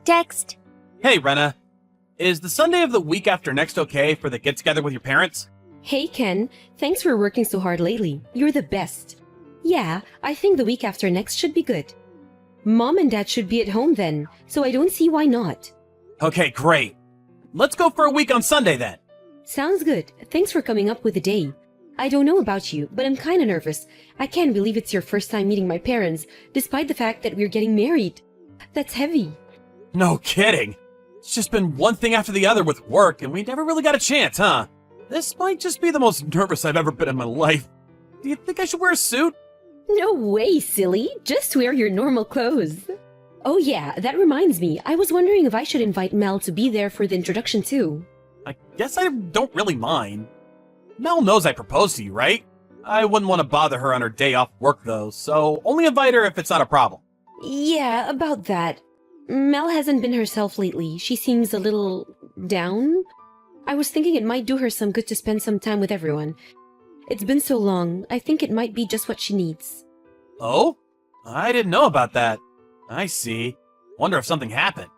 Text. Hey, Rena. Is the Sunday of the week after next okay for the get-together with your parents? Hey Ken, thanks for working so hard lately. You're the best. Yeah, I think the week after next should be good. Mom and Dad should be at home then, so I don't see why not. Okay, great. Let's go for a week on Sunday then. Sounds good. Thanks for coming up with a day. I don't know about you, but I'm kinda nervous. I can't believe it's your first time meeting my parents, despite the fact that we're getting married. That's heavy. No kidding. It's just been one thing after the other with work, and we never really got a chance, huh? This might just be the most nervous I've ever been in my life. Do you think I should wear a suit? No way, silly. Just wear your normal clothes. Oh yeah, that reminds me. I was wondering if I should invite Mel to be there for the introduction too. I guess I don't really mind. Mel knows I proposed to you, right? I wouldn't want to bother her on her day off work though, so only invite her if it's not a problem. Yeah, about that. Mel hasn't been herself lately. She seems a little down. I was thinking it might do her some good to spend some time with everyone. It's been so long, I think it might be just what she needs. Oh? I didn't know about that. I see. Wonder if something happened.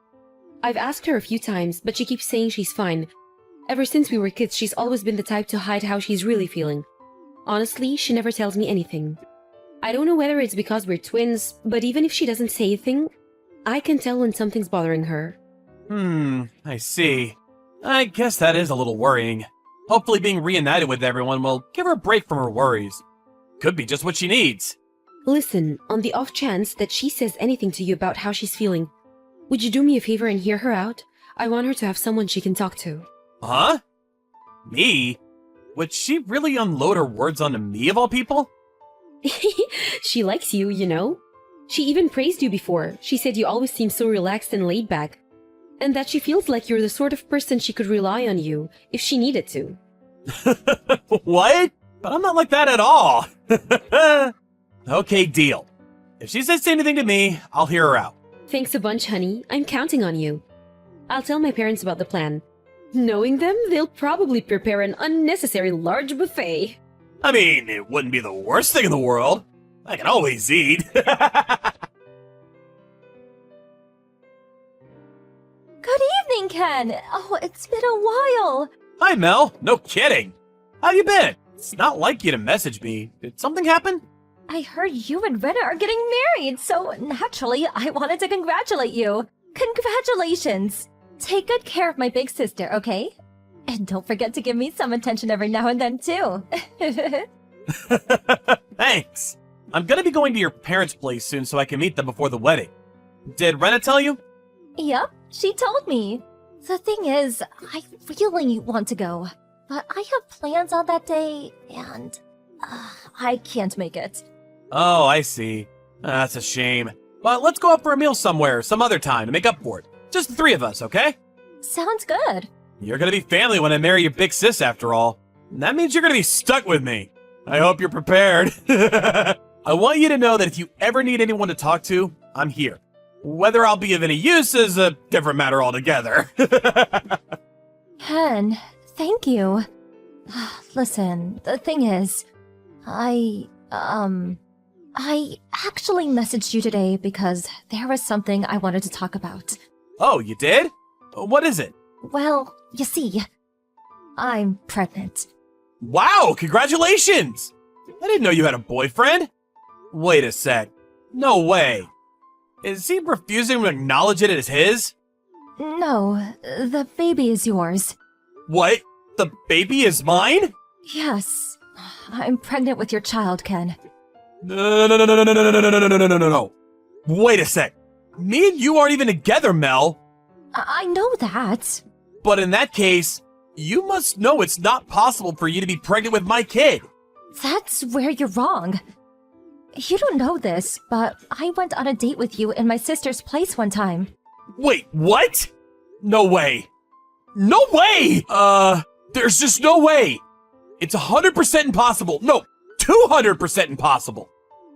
I've asked her a few times, but she keeps saying she's fine. Ever since we were kids, she's always been the type to hide how she's really feeling. Honestly, she never tells me anything. I don't know whether it's because we're twins, but even if she doesn't say a thing, I can tell when something's bothering her. I see. I guess that is a little worrying. Hopefully being reunited with everyone will give her a break from her worries. Could be just what she needs. Listen, on the off chance that she says anything to you about how she's feeling, would you do me a favor and hear her out? I want her to have someone she can talk to. Huh? Me? Would she really unload her words onto me of all people? She likes you, you know. She even praised you before. She said you always seem so relaxed and laid back. And that she feels like you're the sort of person she could rely on you if she needed to. What? But I'm not like that at all. Okay, deal. If she says anything to me, I'll hear her out. Thanks a bunch, honey. I'm counting on you. I'll tell my parents about the plan. Knowing them, they'll probably prepare an unnecessary large buffet. I mean, it wouldn't be the worst thing in the world. I can always eat. Good evening, Ken. Oh, it's been a while. Hi, Mel. No kidding. How you been? It's not like you to message me. Did something happen? I heard you and Rena are getting married, so naturally, I wanted to congratulate you. Congratulations. Take good care of my big sister, okay? And don't forget to give me some attention every now and then, too. Thanks. I'm gonna be going to your parents' place soon so I can meet them before the wedding. Did Rena tell you? Yep, she told me. The thing is, I really want to go, but I have plans on that day, and I can't make it. Oh, I see. That's a shame. But let's go out for a meal somewhere some other time to make up for it. Just the three of us, okay? Sounds good. You're gonna be family when I marry your big sis after all. And that means you're gonna be stuck with me. I hope you're prepared. I want you to know that if you ever need anyone to talk to, I'm here. Whether I'll be of any use is a different matter altogether. Ken, thank you. Listen, the thing is, I actually messaged you today because there was something I wanted to talk about. Oh, you did? What is it? Well, you see, I'm pregnant. Wow, congratulations! I didn't know you had a boyfriend. Wait a sec. No way. Is he refusing to acknowledge it as his? No, the baby is yours. What? The baby is mine? Yes, I'm pregnant with your child, Ken. No. Wait a sec. Me and you aren't even together, Mel. I know that. But in that case, you must know it's not possible for you to be pregnant with my kid. That's where you're wrong. You don't know this, but I went on a date with you in my sister's place one time. Wait, what? No way. No way! There's just no way. It's 100% impossible. No, 200% impossible.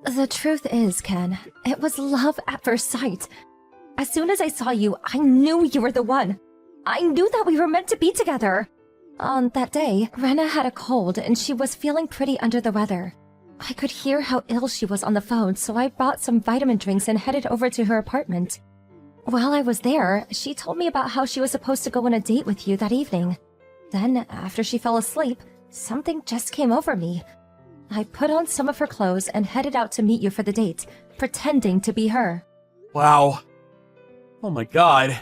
The truth is, Ken, it was love at first sight. As soon as I saw you, I knew you were the one. I knew that we were meant to be together. On that day, Rena had a cold and she was feeling pretty under the weather. I could hear how ill she was on the phone, so I bought some vitamin drinks and headed over to her apartment. While I was there, she told me about how she was supposed to go on a date with you that evening. Then, after she fell asleep, something just came over me. I put on some of her clothes and headed out to meet you for the date, pretending to be her. Wow. Oh my god.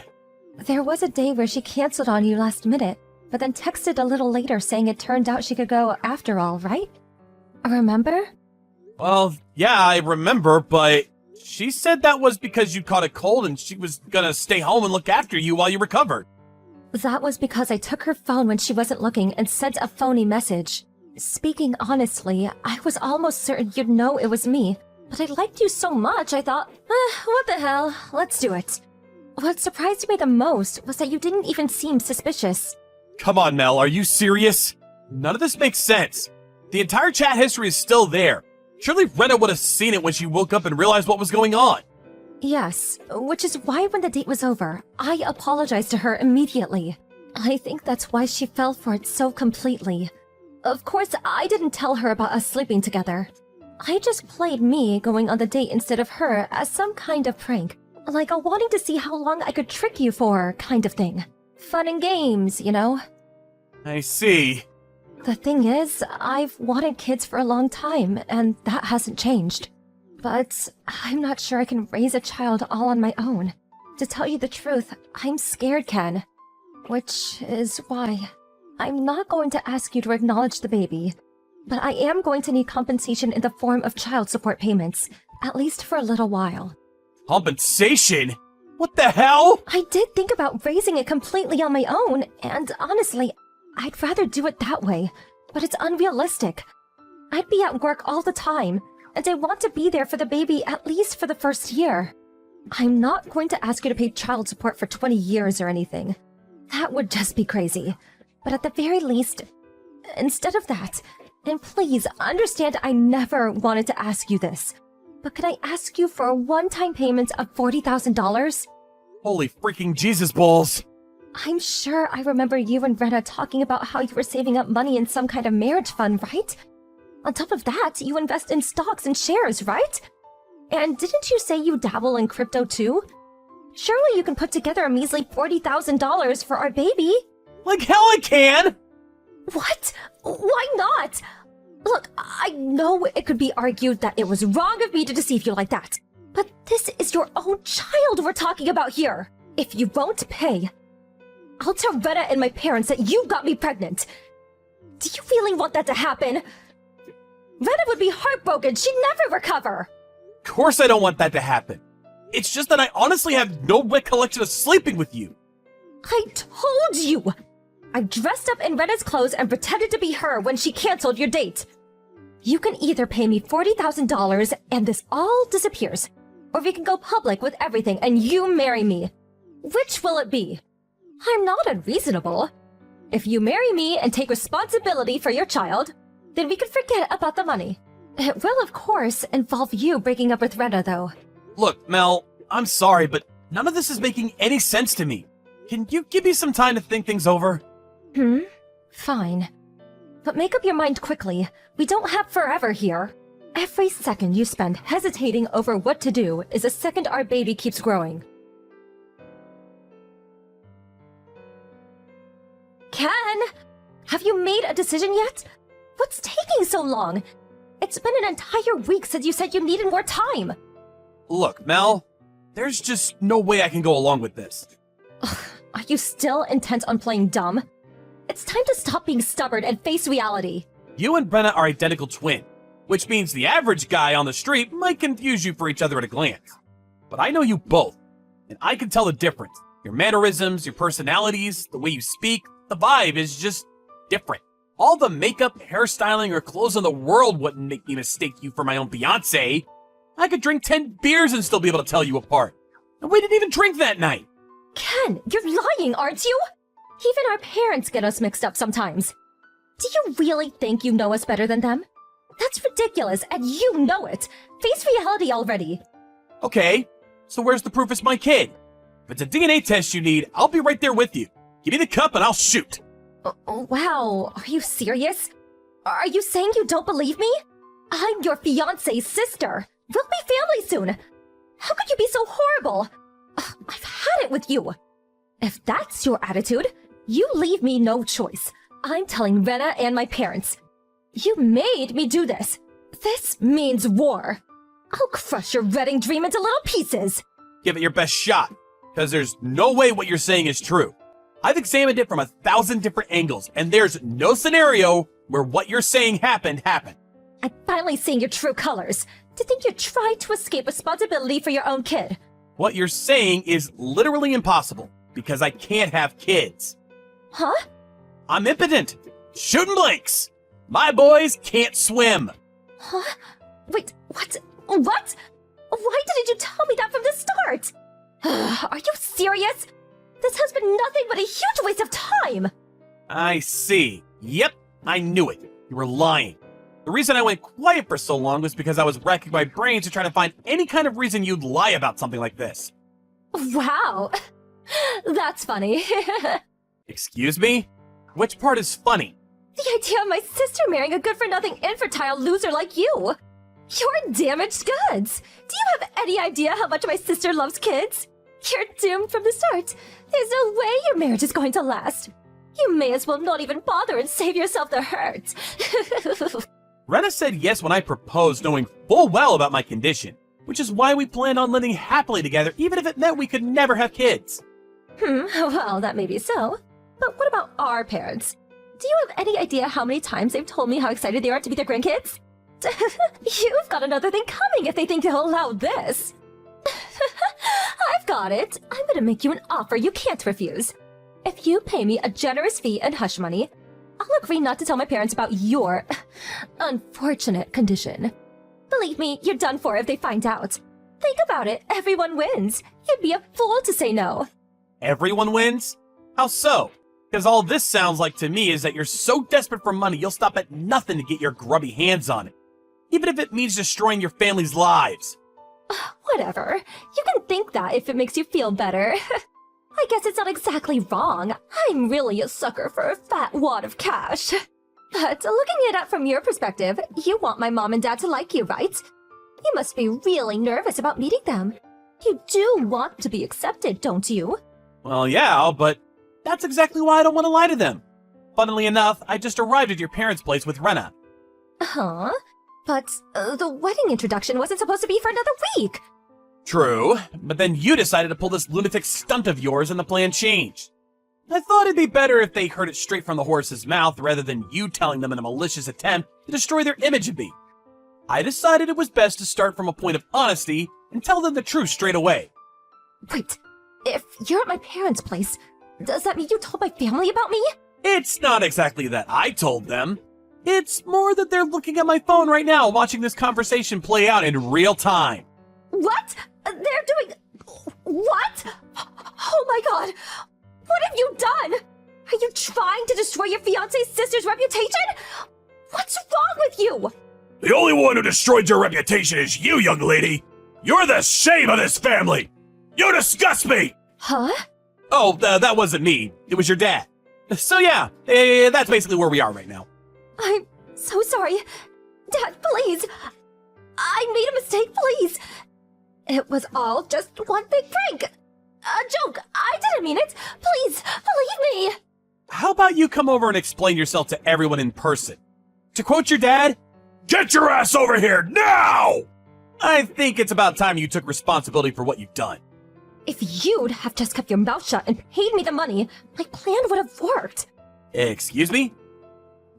There was a day where she canceled on you last minute, but then texted a little later saying it turned out she could go after all, right? Remember? Well, yeah, I remember, but she said that was because you caught a cold and she was gonna stay home and look after you while you recovered. That was because I took her phone when she wasn't looking and sent a phony message. Speaking honestly, I was almost certain you'd know it was me, but I liked you so much I thought, what the hell, let's do it. What surprised me the most was that you didn't even seem suspicious. Come on, Mel, are you serious? None of this makes sense. The entire chat history is still there. Surely Rena would have seen it when she woke up and realized what was going on. Yes, which is why when the date was over, I apologized to her immediately. I think that's why she fell for it so completely. Of course, I didn't tell her about us sleeping together. I just played me going on the date instead of her as some kind of prank. Like a wanting to see how long I could trick you for kind of thing. Fun and games, you know? I see. The thing is, I've wanted kids for a long time, and that hasn't changed. But I'm not sure I can raise a child all on my own. To tell you the truth, I'm scared, Ken. Which is why I'm not going to ask you to acknowledge the baby. But I am going to need compensation in the form of child support payments, at least for a little while. Compensation? What the hell? I did think about raising it completely on my own, and honestly, I'd rather do it that way, but it's unrealistic. I'd be at work all the time, and I want to be there for the baby at least for the first year. I'm not going to ask you to pay child support for 20 years or anything. That would just be crazy. But at the very least, instead of that, and please understand I never wanted to ask you this, but could I ask you for a one-time payment of $40,000? Holy freaking Jesus balls. I'm sure I remember you and Rena talking about how you were saving up money in some kind of marriage fund, right? On top of that, you invest in stocks and shares, right? And didn't you say you dabble in crypto too? Surely you can put together a measly $40,000 for our baby. Like hell I can! What? Why not? Look, I know it could be argued that it was wrong of me to deceive you like that. But this is your own child we're talking about here. If you won't pay, I'll tell Rena and my parents that you got me pregnant. Do you really want that to happen? Rena would be heartbroken. She'd never recover. Of course I don't want that to happen. It's just that I honestly have no recollection of sleeping with you. I told you! I dressed up in Rena's clothes and pretended to be her when she canceled your date. You can either pay me $40,000 and this all disappears, or we can go public with everything and you marry me. Which will it be? I'm not unreasonable. If you marry me and take responsibility for your child, then we can forget about the money. It will, of course, involve you breaking up with Rena, though. Look, Mel, I'm sorry, but none of this is making any sense to me. Can you give me some time to think things over? Fine. But make up your mind quickly. We don't have forever here. Every second you spend hesitating over what to do is a second our baby keeps growing. Ken! Have you made a decision yet? What's taking so long? It's been an entire week since you said you needed more time. Look, Mel, there's just no way I can go along with this. Are you still intent on playing dumb? It's time to stop being stubborn and face reality. You and Brenna are identical twin, which means the average guy on the street might confuse you for each other at a glance. But I know you both, and I can tell the difference. Your mannerisms, your personalities, the way you speak, the vibe is just different. All the makeup, hairstyling, or clothes in the world wouldn't make me mistake you for my own Beyonce. I could drink 10 beers and still be able to tell you apart. And we didn't even drink that night. Ken, you're lying, aren't you? Even our parents get us mixed up sometimes. Do you really think you know us better than them? That's ridiculous, and you know it. Face reality already. Okay, so where's the proof it's my kid? If it's a DNA test you need, I'll be right there with you. Give me the cup and I'll shoot. Wow, are you serious? Are you saying you don't believe me? I'm your fiancé's sister. We'll be family soon. How could you be so horrible? I've had it with you. If that's your attitude, you leave me no choice. I'm telling Rena and my parents. You made me do this. This means war. I'll crush your wedding dream into little pieces. Give it your best shot, because there's no way what you're saying is true. I've examined it from 1,000 different angles, and there's no scenario where what you're saying happened. I'm finally seeing your true colors. To think you tried to escape responsibility for your own kid. What you're saying is literally impossible, because I can't have kids. Huh? I'm impotent. Shooting blanks. My boys can't swim. Huh? Wait, what? What? Why didn't you tell me that from the start? Are you serious? This has been nothing but a huge waste of time. I see. Yep, I knew it. You were lying. The reason I went quiet for so long was because I was racking my brains to try to find any kind of reason you'd lie about something like this. Wow. That's funny. Excuse me? Which part is funny? The idea of my sister marrying a good-for-nothing infertile loser like you. You're damaged goods. Do you have any idea how much my sister loves kids? You're doomed from the start. There's no way your marriage is going to last. You may as well not even bother and save yourself the hurt. Rena said yes when I proposed, knowing full well about my condition, which is why we planned on living happily together even if it meant we could never have kids. Well, that may be so. But what about our parents? Do you have any idea how many times they've told me how excited they are to meet their grandkids? You've got another thing coming if they think they'll allow this. I've got it. I'm gonna make you an offer you can't refuse. If you pay me a generous fee and hush money, I'll agree not to tell my parents about your unfortunate condition. Believe me, you're done for if they find out. Think about it. Everyone wins. You'd be a fool to say no. Everyone wins? How so? Because all this sounds like to me is that you're so desperate for money you'll stop at nothing to get your grubby hands on it. Even if it means destroying your family's lives. Whatever. You can think that if it makes you feel better. I guess it's not exactly wrong. I'm really a sucker for a fat wad of cash. But looking at it from your perspective, you want my mom and dad to like you, right? You must be really nervous about meeting them. You do want to be accepted, don't you? Well, yeah, but that's exactly why I don't want to lie to them. Funnily enough, I just arrived at your parents' place with Rena. Huh? But the wedding introduction wasn't supposed to be for another week. True, but then you decided to pull this lunatic stunt of yours and the plan changed. I thought it'd be better if they heard it straight from the horse's mouth rather than you telling them in a malicious attempt to destroy their image of me. I decided it was best to start from a point of honesty and tell them the truth straight away. Wait, if you're at my parents' place, does that mean you told my family about me? It's not exactly that I told them. It's more that they're looking at my phone right now watching this conversation play out in real time. What? They're doing... What? Oh my god! What have you done? Are you trying to destroy your fiancé's sister's reputation? What's wrong with you? The only one who destroyed your reputation is you, young lady. You're the shame of this family. You disgust me. Huh? Oh, that wasn't me. It was your dad. So yeah, that's basically where we are right now. I'm so sorry. Dad, please. I made a mistake, please. It was all just one big prank. A joke. I didn't mean it. Please, believe me. How about you come over and explain yourself to everyone in person? To quote your dad, "Get your ass over here now!" I think it's about time you took responsibility for what you've done. If you'd have just kept your mouth shut and paid me the money, my plan would have worked. Excuse me?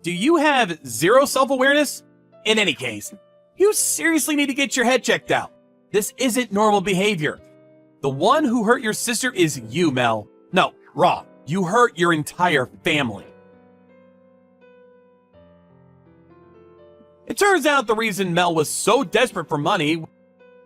Do you have zero self-awareness? In any case, you seriously need to get your head checked out. This isn't normal behavior. The one who hurt your sister is you, Mel. No, wrong. You hurt your entire family. It turns out the reason Mel was so desperate for money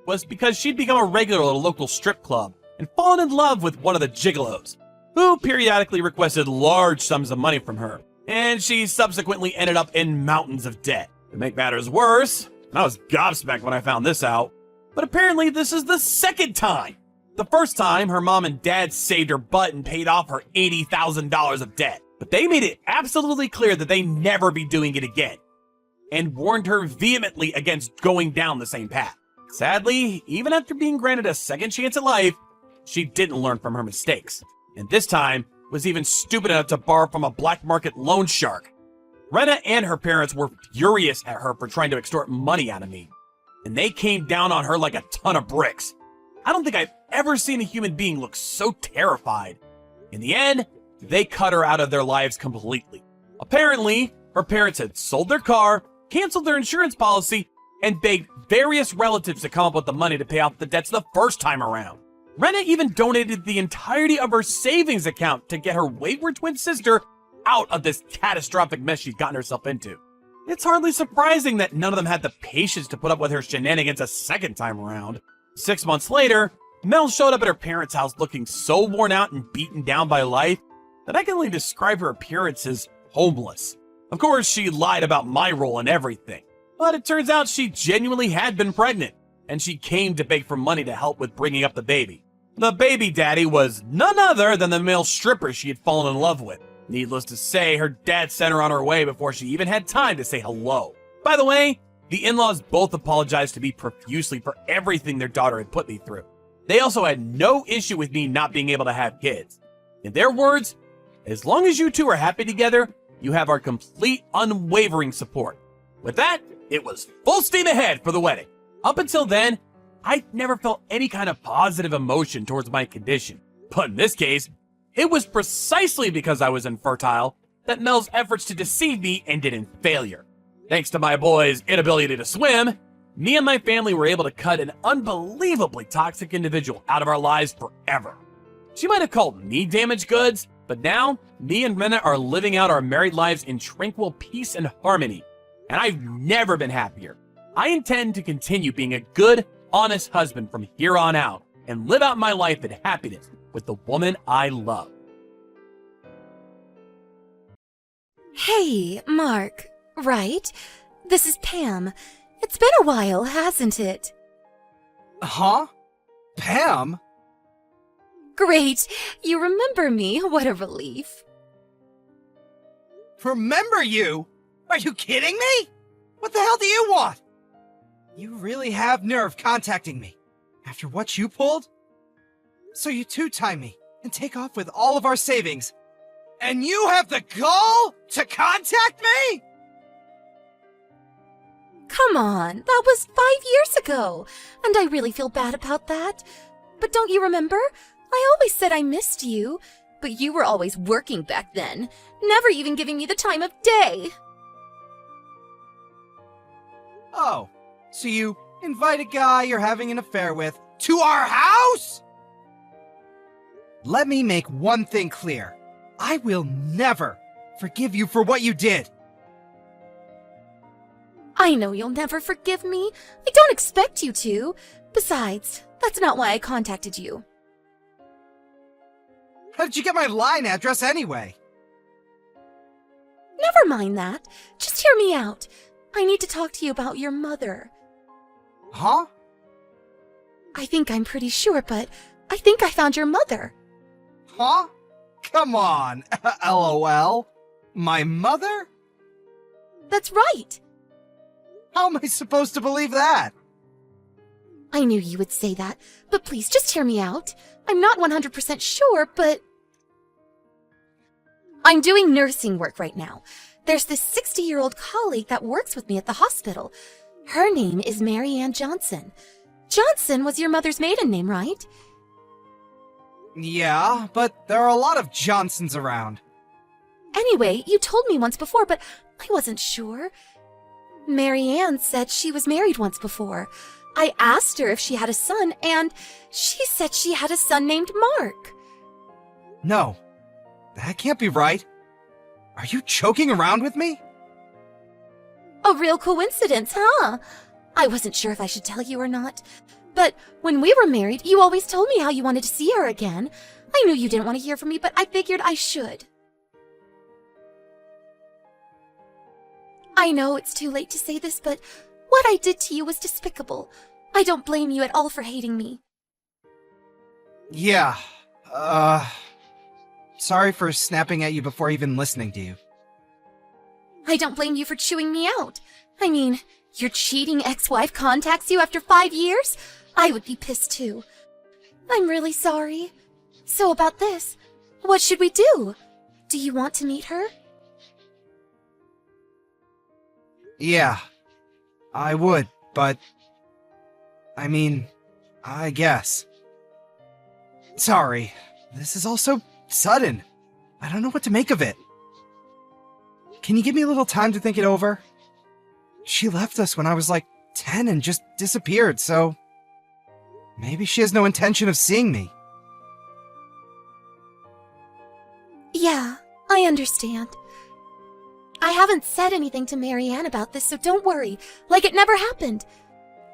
was because she'd become a regular at a local strip club and fallen in love with one of the gigolos, who periodically requested large sums of money from her, and she subsequently ended up in mountains of debt. To make matters worse, I was gobsmacked when I found this out, but apparently this is the second time. The first time, her mom and dad saved her butt and paid off her $80,000 of debt, but they made it absolutely clear that they'd never be doing it again, and warned her vehemently against going down the same path. Sadly, even after being granted a second chance at life, she didn't learn from her mistakes, and this time was even stupid enough to borrow from a black market loan shark. Rena and her parents were furious at her for trying to extort money out of me, and they came down on her like a ton of bricks. I don't think I've ever seen a human being look so terrified. In the end, they cut her out of their lives completely. Apparently, her parents had sold their car, canceled their insurance policy, and begged various relatives to come up with the money to pay off the debts the first time around. Rena even donated the entirety of her savings account to get her wayward twin sister out of this catastrophic mess she'd gotten herself into. It's hardly surprising that none of them had the patience to put up with her shenanigans a second time around. 6 months later, Mel showed up at her parents' house looking so worn out and beaten down by life that I can only describe her appearance as homeless. Of course, she lied about my role and everything, but it turns out she genuinely had been pregnant, and she came to beg for money to help with bringing up the baby. The baby daddy was none other than the male stripper she had fallen in love with. Needless to say, her dad sent her on her way before she even had time to say hello. By the way, the in-laws both apologized to me profusely for everything their daughter had put me through. They also had no issue with me not being able to have kids. In their words, as long as you two are happy together, you have our complete, unwavering support. With that, it was full steam ahead for the wedding. Up until then, I'd never felt any kind of positive emotion towards my condition. But in this case, it was precisely because I was infertile that Mel's efforts to deceive me ended in failure. Thanks to my boy's inability to swim, me and my family were able to cut an unbelievably toxic individual out of our lives forever. She might have called me damaged goods, but now me and Rena are living out our married lives in tranquil peace and harmony, and I've never been happier. I intend to continue being a good, honest husband from here on out and live out my life in happiness with the woman I love. Hey, Mark. Right? This is Pam. It's been a while, hasn't it? Huh? Pam? Great. You remember me. What a relief. Remember you? Are you kidding me? What the hell do you want? You really have nerve contacting me. After what you pulled? So you two-time me and take off with all of our savings. And you have the gall to contact me? Come on. That was 5 years ago. And I really feel bad about that. But don't you remember? I always said I missed you. But you were always working back then, never even giving me the time of day. Oh, so you invite a guy you're having an affair with to our house? Let me make one thing clear. I will never forgive you for what you did. I know you'll never forgive me. I don't expect you to. Besides, that's not why I contacted you. How did you get my line address anyway? Never mind that. Just hear me out. I need to talk to you about your mother. Huh? I think I'm pretty sure, but I think I found your mother. Huh? Come on, LOL. My mother? That's right. How am I supposed to believe that? I knew you would say that, but please just hear me out. I'm not 100% sure, but I'm doing nursing work right now. There's this 60-year-old colleague that works with me at the hospital. Her name is Mary Ann Johnson. Johnson was your mother's maiden name, right? Yeah, but there are a lot of Johnsons around. Anyway, you told me once before, but I wasn't sure. Mary Ann said she was married once before. I asked her if she had a son, and she said she had a son named Mark. No, that can't be right. Are you joking around with me? A real coincidence, huh? I wasn't sure if I should tell you or not. But when we were married, you always told me how you wanted to see her again. I knew you didn't want to hear from me, but I figured I should. I know it's too late to say this, but what I did to you was despicable. I don't blame you at all for hating me. Yeah, sorry for snapping at you before even listening to you. I don't blame you for chewing me out. I mean, your cheating ex-wife contacts you after 5 years? I would be pissed too. I'm really sorry. So about this, what should we do? Do you want to meet her? Yeah, I would, but... I mean, I guess. Sorry, this is all so sudden. I don't know what to make of it. Can you give me a little time to think it over? She left us when I was like 10 and just disappeared, so... maybe she has no intention of seeing me. Yeah, I understand. I haven't said anything to Marianne about this, so don't worry, like it never happened.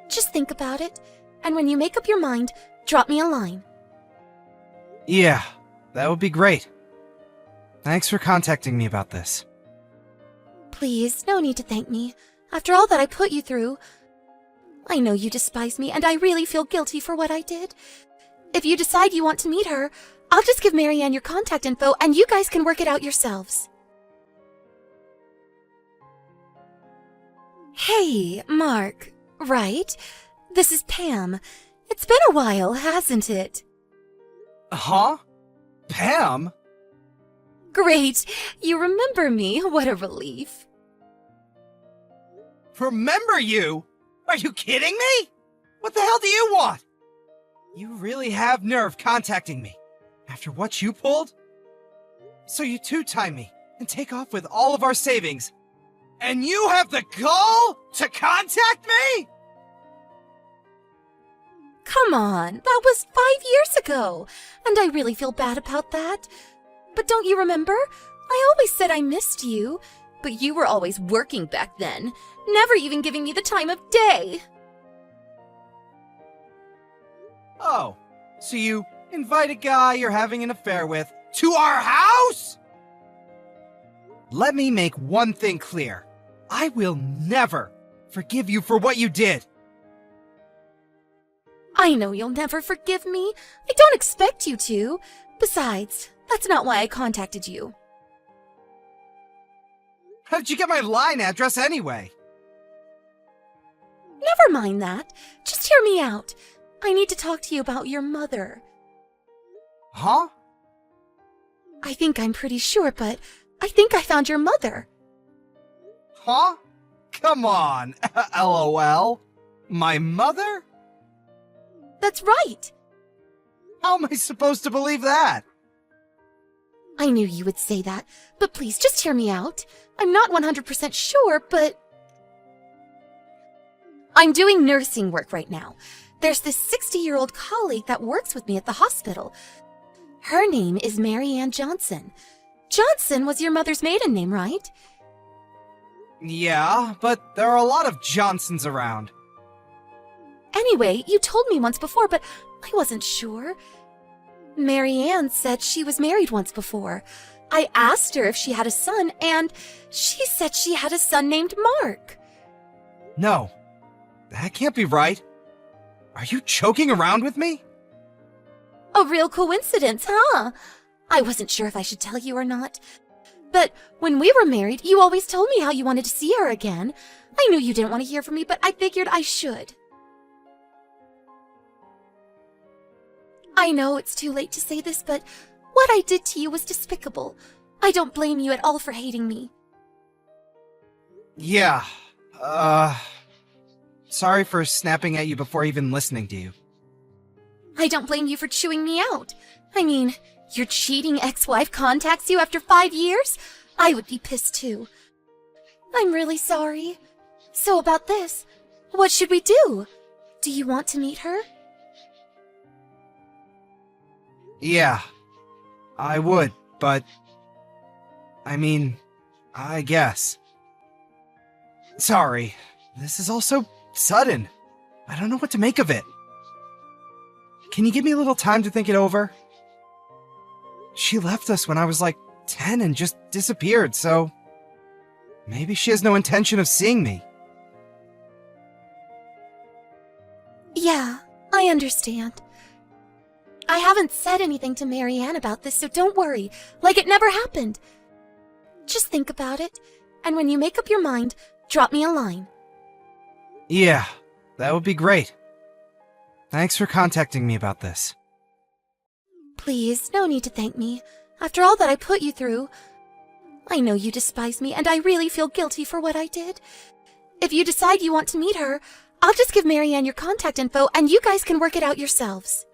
Just think about it, and when you make up your mind, drop me a line. Yeah, that would be great. Thanks for contacting me about this. Please, no need to thank me. After all that I put you through, I know you despise me, and I really feel guilty for what I did. If you decide you want to meet her, I'll just give Marianne your contact info, and you guys can work it out yourselves. Hey, Mark. Right? This is Pam. It's been a while, hasn't it? Huh? Pam? Great. You remember me. What a relief. Remember you? Are you kidding me? What the hell do you want? You really have nerve contacting me. After what you pulled? So you two-time me and take off with all of our savings. And you have the gall to contact me? Come on, that was 5 years ago, and I really feel bad about that. But don't you remember? I always said I missed you, but you were always working back then, never even giving me the time of day. Oh, so you invite a guy you're having an affair with to our house? Let me make one thing clear. I will never forgive you for what you did. I know you'll never forgive me. I don't expect you to. Besides, that's not why I contacted you. How did you get my line address anyway? Never mind that. Just hear me out. I need to talk to you about your mother. Huh? I think I'm pretty sure, but I think I found your mother. Huh? Come on, LOL. My mother? That's right. How am I supposed to believe that? I knew you would say that, but please just hear me out. I'm not 100% sure, but... I'm doing nursing work right now. There's this 60-year-old colleague that works with me at the hospital. Her name is Marianne Johnson. Johnson was your mother's maiden name, right? Yeah, but there are a lot of Johnsons around. Anyway, you told me once before, but I wasn't sure. Marianne said she was married once before. I asked her if she had a son, and she said she had a son named Mark. No, that can't be right. Are you joking around with me? A real coincidence, huh? I wasn't sure if I should tell you or not. But when we were married, you always told me how you wanted to see her again. I knew you didn't want to hear from me, but I figured I should. I know it's too late to say this, but what I did to you was despicable. I don't blame you at all for hating me. Yeah, sorry for snapping at you before even listening to you. I don't blame you for chewing me out. I mean, your cheating ex-wife contacts you after 5 years? I would be pissed too. I'm really sorry. So about this, what should we do? Do you want to meet her? Yeah, I would, but... I mean, I guess. Sorry, this is all so sudden. I don't know what to make of it. Can you give me a little time to think it over? She left us when I was like 10 and just disappeared, so... maybe she has no intention of seeing me. Yeah, I understand. I haven't said anything to Marianne about this, so don't worry, like it never happened. Just think about it, and when you make up your mind, drop me a line. Yeah, that would be great. Thanks for contacting me about this. Please, no need to thank me. After all that I put you through, I know you despise me, and I really feel guilty for what I did. If you decide you want to meet her, I'll just give Marianne your contact info, and you guys can work it out yourselves.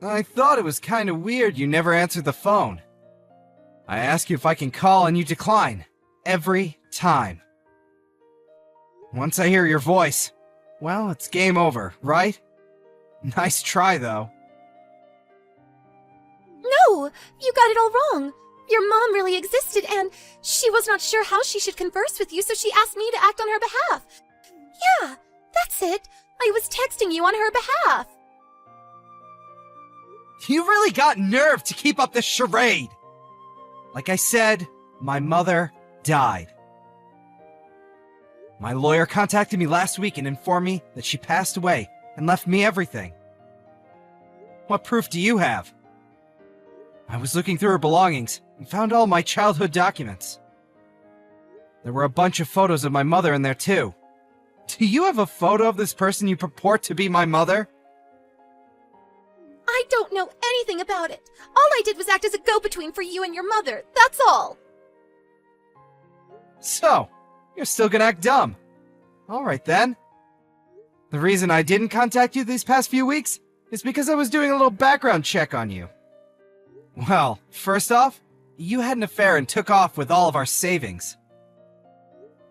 I thought it was kind of weird you never answered the phone. I ask you if I can call and you decline. Every time. Once I hear your voice, well, it's game over, right? Nice try, though. No, you got it all wrong. Your mom really existed, and she was not sure how she should converse with you, so she asked me to act on her behalf. Yeah, that's it. I was texting you on her behalf. You really got nerve to keep up this charade. Like I said, my mother died. My lawyer contacted me last week and informed me that she passed away and left me everything. What proof do you have? I was looking through her belongings and found all my childhood documents. There were a bunch of photos of my mother in there too. Do you have a photo of this person you purport to be my mother? I don't know anything about it. All I did was act as a go-between for you and your mother. That's all. So, you're still gonna act dumb. Alright then. The reason I didn't contact you these past few weeks is because I was doing a little background check on you. Well, first off, you had an affair and took off with all of our savings.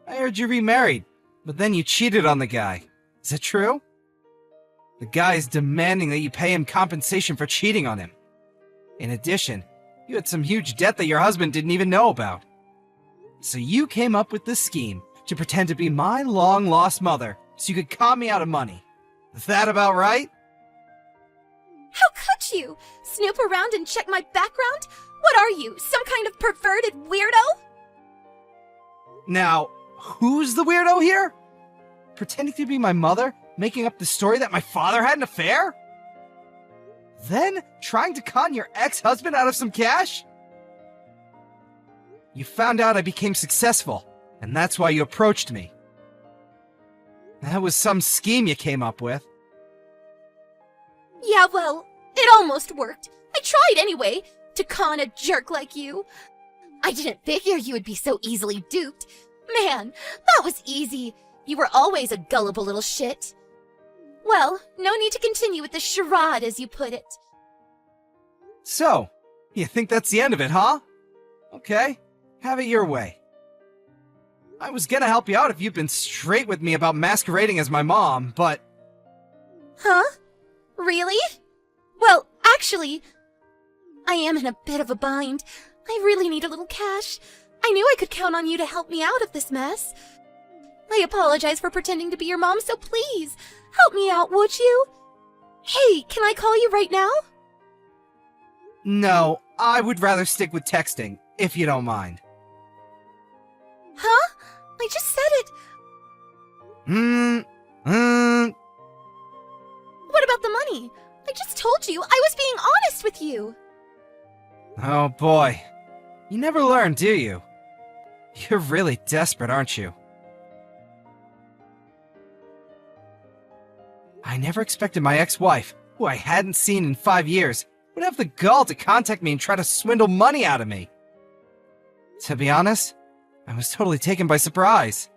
I heard you remarried, but then you cheated on the guy. Is it true? The guy is demanding that you pay him compensation for cheating on him. In addition, you had some huge debt that your husband didn't even know about. So you came up with this scheme to pretend to be my long-lost mother so you could con me out of money. Is that about right? How could you? Snoop around and check my background? What are you, some kind of perverted weirdo? Now, who's the weirdo here? Pretending to be my mother? Making up the story that my father had an affair? Then trying to con your ex-husband out of some cash? You found out I became successful, and that's why you approached me. That was some scheme you came up with. Yeah, well, it almost worked. I tried anyway, to con a jerk like you. I didn't figure you would be so easily duped. Man, that was easy. You were always a gullible little shit. Well, no need to continue with the charade, as you put it. So, you think that's the end of it, huh? Okay, have it your way. I was gonna help you out if you'd been straight with me about masquerading as my mom, but... Huh? Really? Well, actually, I am in a bit of a bind. I really need a little cash. I knew I could count on you to help me out of this mess. I apologize for pretending to be your mom, so please, help me out, would you? Hey, can I call you right now? No, I would rather stick with texting, if you don't mind. Huh? I just said it. What about the money? I just told you I was being honest with you. Oh boy. You never learn, do you? You're really desperate, aren't you? I never expected my ex-wife, who I hadn't seen in 5 years, would have the gall to contact me and try to swindle money out of me. To be honest, I was totally taken by surprise.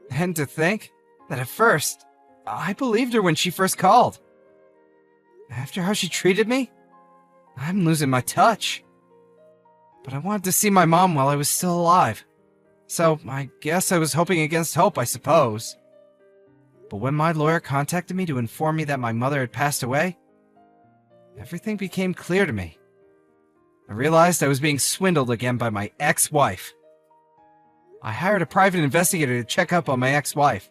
And to think that at first, I believed her when she first called. After how she treated me, I'm losing my touch. But I wanted to see my mom while I was still alive. So I guess I was hoping against hope, I suppose. But when my lawyer contacted me to inform me that my mother had passed away, everything became clear to me. I realized I was being swindled again by my ex-wife. I hired a private investigator to check up on my ex-wife.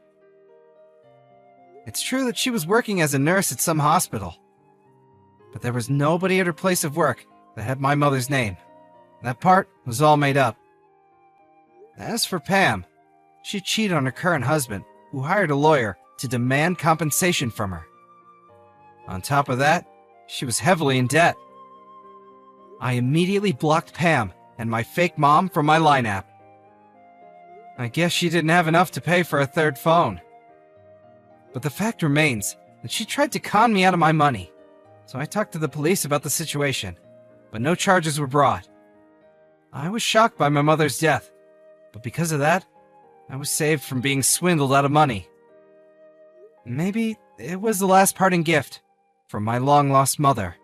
It's true that she was working as a nurse at some hospital, but there was nobody at her place of work that had my mother's name. That part was all made up. As for Pam, she cheated on her current husband, who hired a lawyer to demand compensation from her. On top of that, she was heavily in debt. I immediately blocked Pam and my fake mom from my Line app. I guess she didn't have enough to pay for a third phone. But the fact remains and she tried to con me out of my money. So I talked to the police about the situation, but no charges were brought. I was shocked by my mother's death, but because of that, I was saved from being swindled out of money. Maybe it was the last parting gift from my long-lost mother.